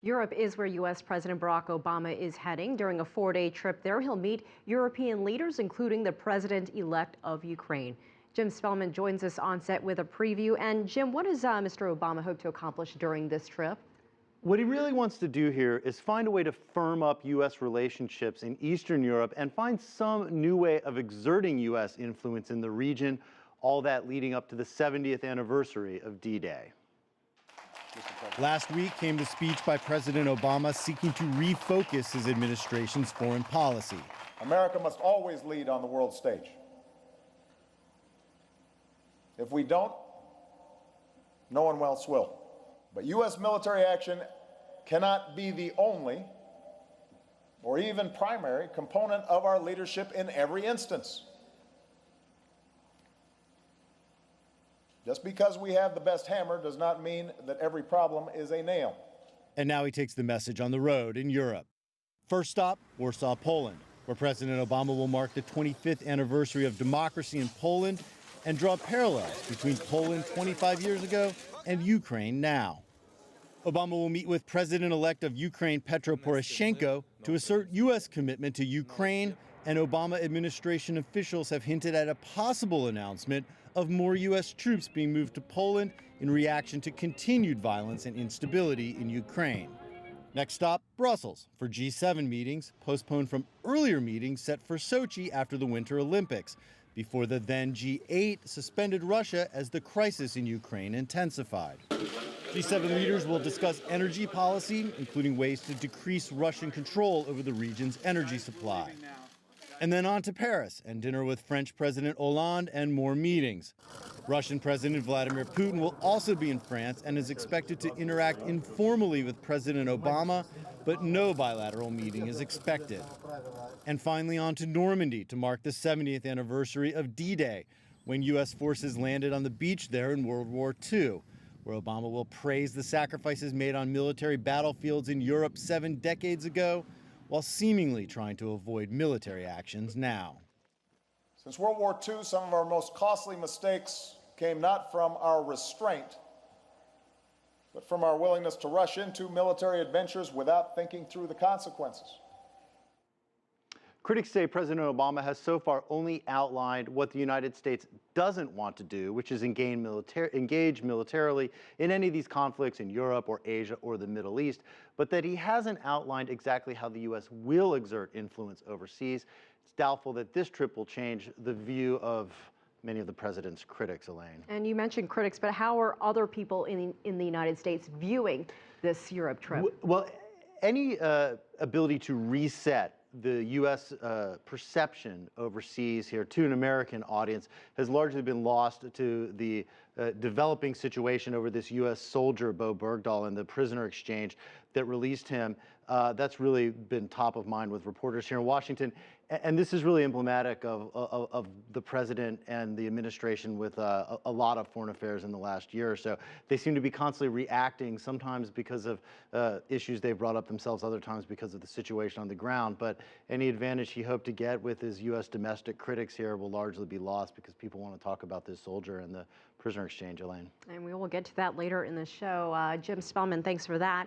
Europe is where U.S. President Barack Obama is heading. During a 4-day trip there, he'll meet European leaders, including the president-elect of Ukraine. Jim Spellman joins us on set with a preview. And Jim, what does Mr. Obama hope to accomplish during this trip? What he really wants to do here is find a way to firm up U.S. relationships in Eastern Europe and find some new way of exerting U.S. influence in the region, all that leading up to the 70th anniversary of D-Day. Last week came the speech by President Obama seeking to refocus his administration's foreign policy. America must always lead on the world stage. If we don't, no one else will. But U.S. military action cannot be the only or even primary component of our leadership in every instance. Just because we have the best hammer does not mean that every problem is a nail. And now he takes the message on the road in Europe. First stop, Warsaw, Poland, where President Obama will mark the 25th anniversary of democracy in Poland and draw parallels between Poland 25 years ago and Ukraine now. Obama will meet with President-elect of Ukraine, Petro Poroshenko, to assert U.S. commitment to Ukraine, and Obama administration officials have hinted at a possible announcement of more U.S. troops being moved to Poland in reaction to continued violence and instability in Ukraine. Next stop, Brussels, for G7 meetings, postponed from earlier meetings set for Sochi after the Winter Olympics, before the then G8 suspended Russia as the crisis in Ukraine intensified. G7 leaders will discuss energy policy, including ways to decrease Russian control over the region's energy supply. And then on to Paris and dinner with French President Hollande and more meetings. Russian President Vladimir Putin will also be in France and is expected to interact informally with President Obama, but no bilateral meeting is expected. And finally on to Normandy to mark the 70th anniversary of D-Day, when U.S. forces landed on the beach there in World War II, where Obama will praise the sacrifices made on military battlefields in Europe 7 decades ago, while seemingly trying to avoid military actions now. Since World War II, some of our most costly mistakes came not from our restraint, but from our willingness to rush into military adventures without thinking through the consequences. Critics say President Obama has so far only outlined what the United States doesn't want to do, which is engage militarily in any of these conflicts in Europe or Asia or the Middle East, but that he hasn't outlined exactly how the U.S. will exert influence overseas. It's doubtful that this trip will change the view of many of the president's critics, Elaine. And you mentioned critics, but how are other people in the United States viewing this Europe trip? Well, any ability to reset the U.S. Perception overseas here to an American audience has largely been lost to the developing situation over this U.S. soldier, Bo Bergdahl, and the prisoner exchange that released him. That's really been top of mind with reporters here in Washington. And this is really emblematic of the president and the administration with a lot of foreign affairs in the last year or so. They seem to be constantly reacting, sometimes because of issues they've brought up themselves, other times because of the situation on the ground. But any advantage he hoped to get with his U.S. domestic critics here will largely be lost because people want to talk about this soldier and the prisoner exchange, Elaine. And we will get to that later in the show. Jim Spellman, thanks for that.